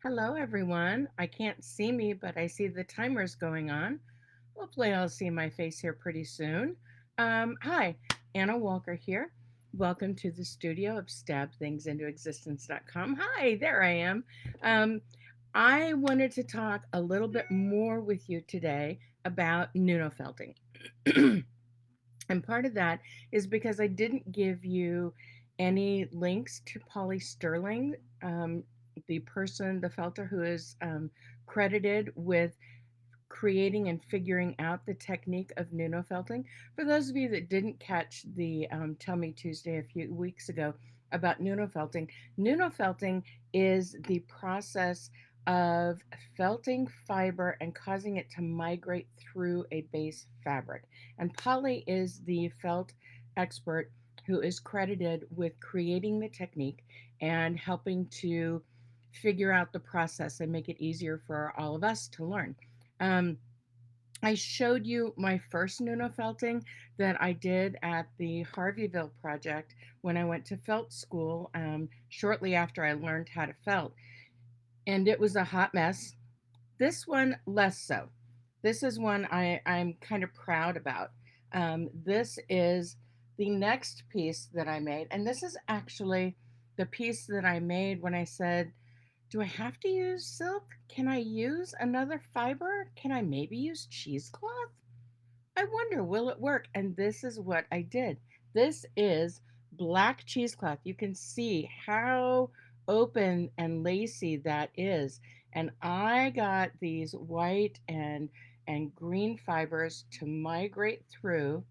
Hello, everyone. I can't see me, but I see the timers going on. Hopefully, I'll see my face here pretty soon. Hi, Anna Walker here. Welcome to the studio of StabThingsIntoExistence.com. Hi, there I am. Um, I wanted to talk a little bit more with you today about Nuno Felting. And part of that is because I didn't give you any links to Polly Stirling, the person, the felter who is credited with creating and figuring out the technique of Nuno felting. For those of you that didn't catch the Tell Me Tuesday a few weeks ago about Nuno felting is the process of felting fiber and causing it to migrate through a base fabric. And Polly is the felt expert who is credited with creating the technique and helping to figure out the process and make it easier for all of us to learn. Um, I showed you my first Nuno felting that I did at the Harveyville project when I went to felt school shortly after I learned how to felt. And it was a hot mess. This one, less so. This is one I'm kind of proud about. This is the next piece that I made. And this is actually the piece that I made when I said, do I have to use silk? Can I use another fiber? Can I maybe use cheesecloth? I wonder, will it work? And this is what I did. This is black cheesecloth. You can see how open and lacy that is. And I got these white and green fibers to migrate through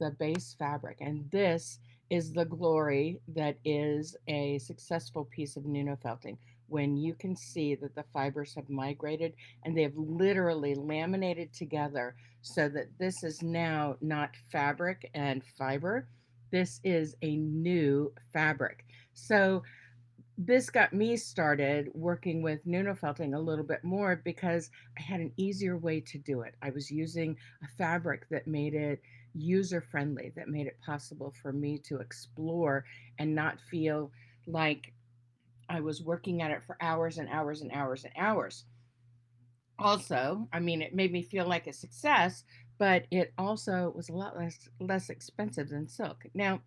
the base fabric. And this is the glory that is a successful piece of Nuno felting when you can see that the fibers have migrated and they have literally laminated together so that this is now not fabric and fiber. This is a new fabric. So this got me started working with Nuno felting a little bit more because I had an easier way to do it. I was using a fabric that made it user friendly, that made it possible for me to explore and not feel like I was working at it for hours and hours and hours and hours. Also, I mean, it made me feel like a success, but it also was a lot less expensive than silk. Now,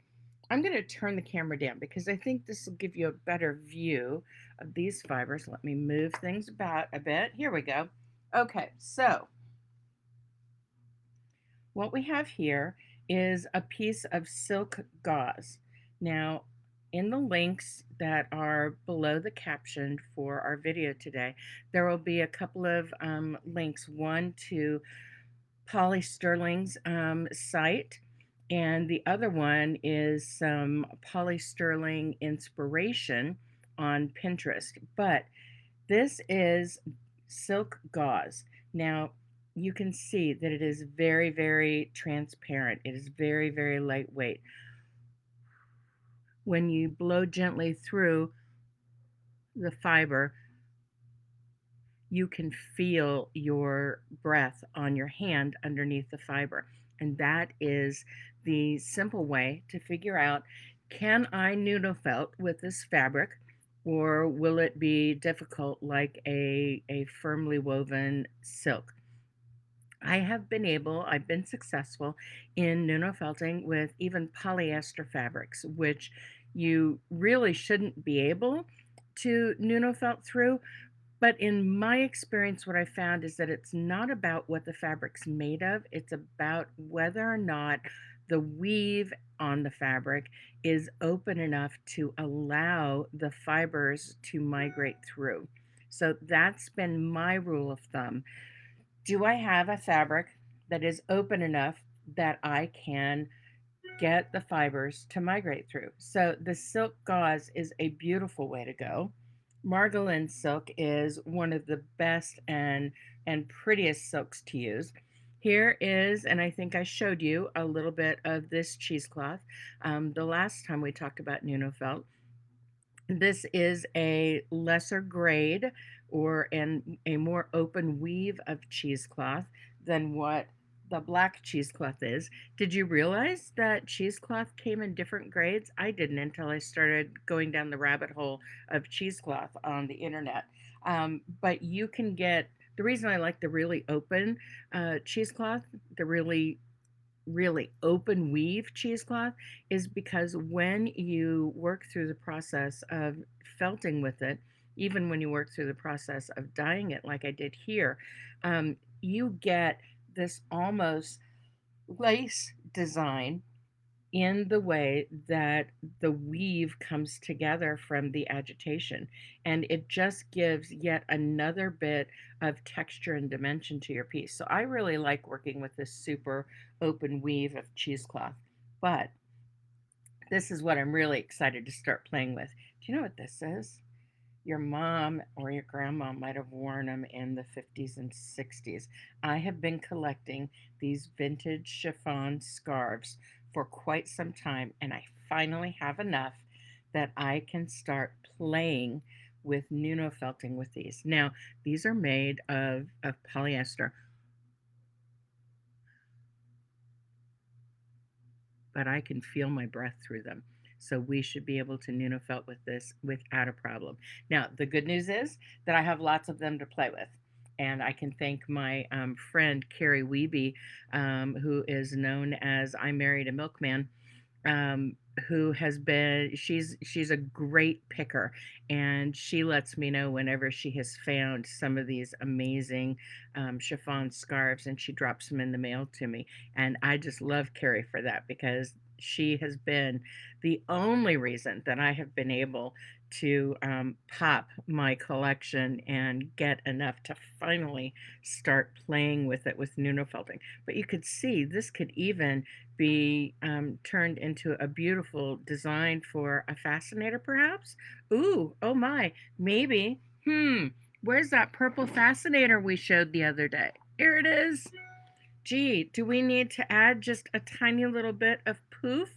I'm going to turn the camera down because I think this will give you a better view of these fibers. Let me move things about a bit. Here we go. Okay, so what we have here is a piece of silk gauze. Now, in the links that are below the caption for our video today, there will be a couple of links. One to Polly Stirling's site, and the other one is some Polly Stirling inspiration on Pinterest. But this is silk gauze. Now, you can see that it is very, very transparent. It is very, very lightweight. When you blow gently through the fiber, you can feel your breath on your hand underneath the fiber. And that is the simple way to figure out, can I Nuno felt with this fabric, or will it be difficult like a firmly woven silk? I've been successful in Nuno felting with even polyester fabrics, which you really shouldn't be able to Nuno felt through. But in my experience, what I found is that it's not about what the fabric's made of, it's about whether or not the weave on the fabric is open enough to allow the fibers to migrate through. So that's been my rule of thumb. Do I have a fabric that is open enough that I can get the fibers to migrate through? So the silk gauze is a beautiful way to go. Margolin silk is one of the best and prettiest silks to use. Here is, and I think I showed you a little bit of this cheesecloth the last time we talked about Nuno felt. This is a lesser grade or a more open weave of cheesecloth than what the black cheesecloth is. Did you realize that cheesecloth came in different grades? I didn't until I started going down the rabbit hole of cheesecloth on the internet. But you can get, the reason I like the really open cheesecloth, the really open weave cheesecloth, is because when you work through the process of felting with it, even when you work through the process of dyeing it, like I did here, you get this almost lace design in the way that the weave comes together from the agitation. And it just gives yet another bit of texture and dimension to your piece. So I really like working with this super open weave of cheesecloth. But this is what I'm really excited to start playing with. Do you know what this is? Your mom or your grandma might have worn them in the 50s and 60s. I have been collecting these vintage chiffon scarves for quite some time, and I finally have enough that I can start playing with Nuno felting with these. Now, these are made of polyester, but I can feel my breath through them. So we should be able to Nuno felt with this without a problem. Now, the good news is that I have lots of them to play with. And I can thank my friend Carrie Wiebe, who is known as I Married a Milkman, um, who has been, she's a great picker, and she lets me know whenever she has found some of these amazing chiffon scarves, and she drops them in the mail to me. And I just love Carrie for that, because she has been the only reason that I have been able to pop my collection and get enough to finally start playing with it with Nuno felting. But you could see this could even be turned into a beautiful design for a fascinator, perhaps. Ooh, oh my, maybe. Where's that purple fascinator we showed the other day? Here it is. Gee, do we need to add just a tiny little bit of poof?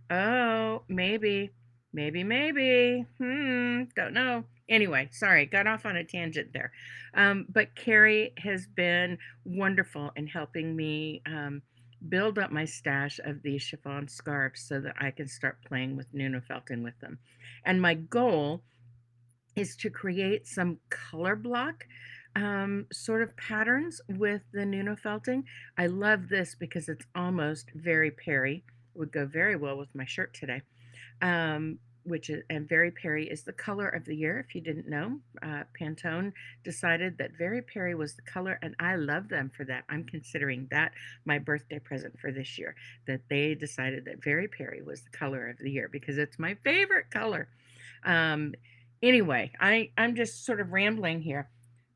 Oh, maybe. Maybe. Don't know. Anyway, sorry, got off on a tangent there. But Carrie has been wonderful in helping me build up my stash of these chiffon scarves so that I can start playing with Nuno felting with them. And my goal is to create some color block sort of patterns with the Nuno felting. I love this because it's almost very Perry. It would go very well with my shirt today. Which is, and Very Perry is the color of the year. If you didn't know, Pantone decided that Very Perry was the color, and I love them for that. I'm considering that my birthday present for this year, that they decided that Very Perry was the color of the year, because it's my favorite color. Um, anyway, I'm just sort of rambling here,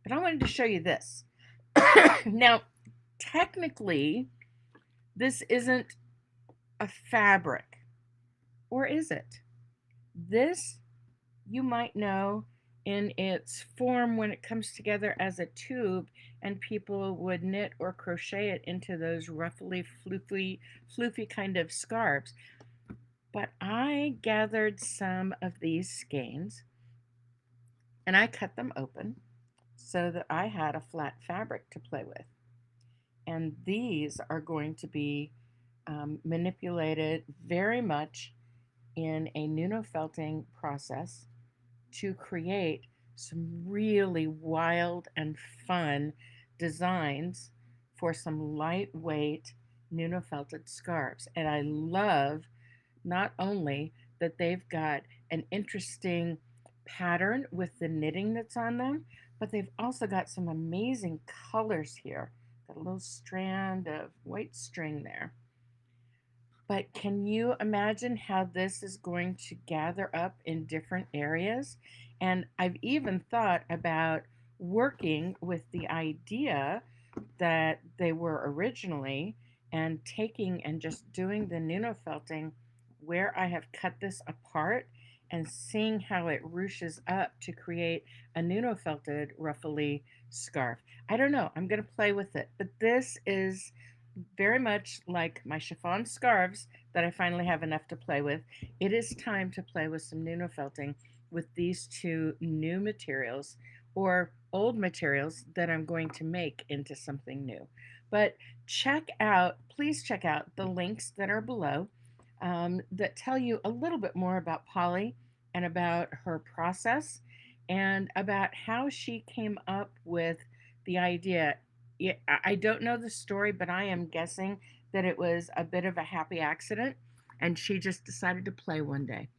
but I wanted to show you this. Now, technically, this isn't a fabric, or is it? This, you might know in its form when it comes together as a tube, and people would knit or crochet it into those ruffly, floofy kind of scarves. But I gathered some of these skeins and I cut them open so that I had a flat fabric to play with. And these are going to be manipulated very much in a Nuno felting process to create some really wild and fun designs for some lightweight Nuno felted scarves. And I love not only that they've got an interesting pattern with the knitting that's on them, but they've also got some amazing colors here. Got a little strand of white string there. But can you imagine how this is going to gather up in different areas? And I've even thought about working with the idea that they were originally, and taking and just doing the Nuno felting where I have cut this apart and seeing how it ruches up to create a Nuno felted ruffly scarf. I don't know. I'm going to play with it. But this is very much like my chiffon scarves that I finally have enough to play with. It is time to play with some Nuno felting with these two new materials, or old materials that I'm going to make into something new. But please check out the links that are below that tell you a little bit more about Polly and about her process. and about how she came up with the idea. Yeah, I don't know the story, but I am guessing that it was a bit of a happy accident, and she just decided to play one day.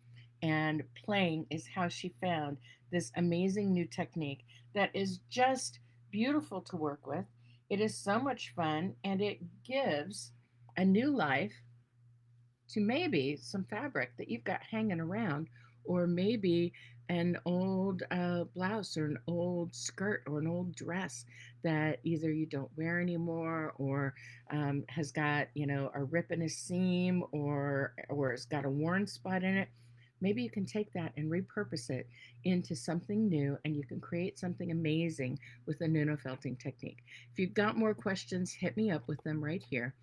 And playing is how she found this amazing new technique that is just beautiful to work with. It is so much fun, and it gives a new life to maybe some fabric that you've got hanging around, or maybe an old blouse or an old skirt or an old dress that either you don't wear anymore, or has got, a rip in a seam, or it's got a worn spot in it. Maybe you can take that and repurpose it into something new, and you can create something amazing with the Nuno felting technique. If you've got more questions, hit me up with them right here.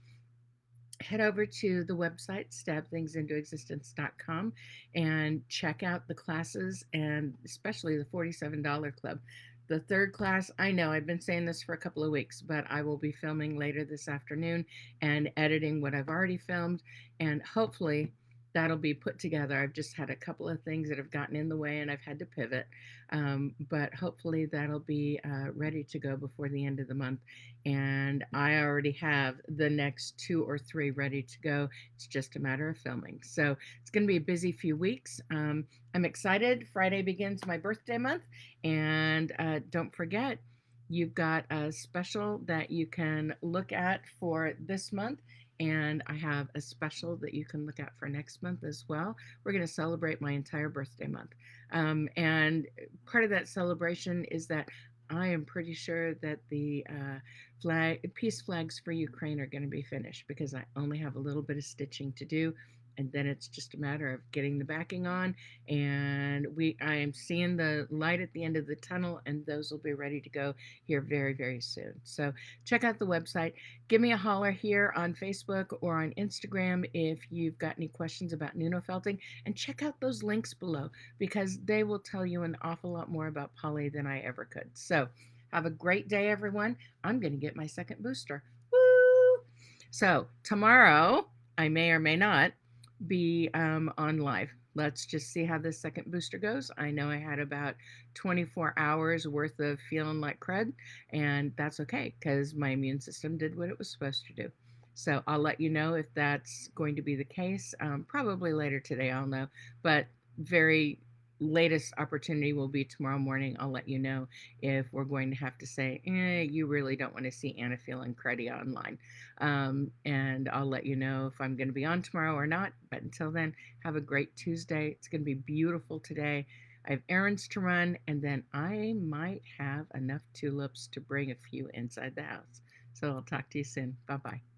Head over to the website stabthingsintoexistence.com and check out the classes, and especially the $47 club. The third class, I know I've been saying this for a couple of weeks, but I will be filming later this afternoon and editing what I've already filmed, and hopefully that'll be put together. I've just had a couple of things that have gotten in the way and I've had to pivot, but hopefully that'll be ready to go before the end of the month. And I already have the next 2 or 3 ready to go. It's just a matter of filming. So it's going to be a busy few weeks. I'm excited. Friday begins my birthday month. And don't forget, you've got a special that you can look at for this month. And I have a special that you can look at for next month as well. We're going to celebrate my entire birthday month. And part of that celebration is that I am pretty sure that the peace flags for Ukraine are going to be finished, because I only have a little bit of stitching to do, and then it's just a matter of getting the backing on, and I am seeing the light at the end of the tunnel, and those will be ready to go here very, very soon. So check out the website. Give me a holler here on Facebook or on Instagram if you've got any questions about Nuno felting, and check out those links below, because they will tell you an awful lot more about Polly than I ever could. So have a great day, everyone. I'm going to get my second booster. Woo! So tomorrow, I may or may not be on live. Let's just see how this second booster goes. I know I had about 24 hours worth of feeling like crud, and that's okay, because my immune system did what it was supposed to do. So I'll let you know if that's going to be the case. Probably later today, I'll know. But very latest opportunity will be tomorrow morning. I'll let you know if we're going to have to say, you really don't want to see Anna feeling cruddy online. And I'll let you know if I'm going to be on tomorrow or not. But until then, have a great Tuesday. It's going to be beautiful today. I have errands to run, and then I might have enough tulips to bring a few inside the house. So I'll talk to you soon. Bye bye.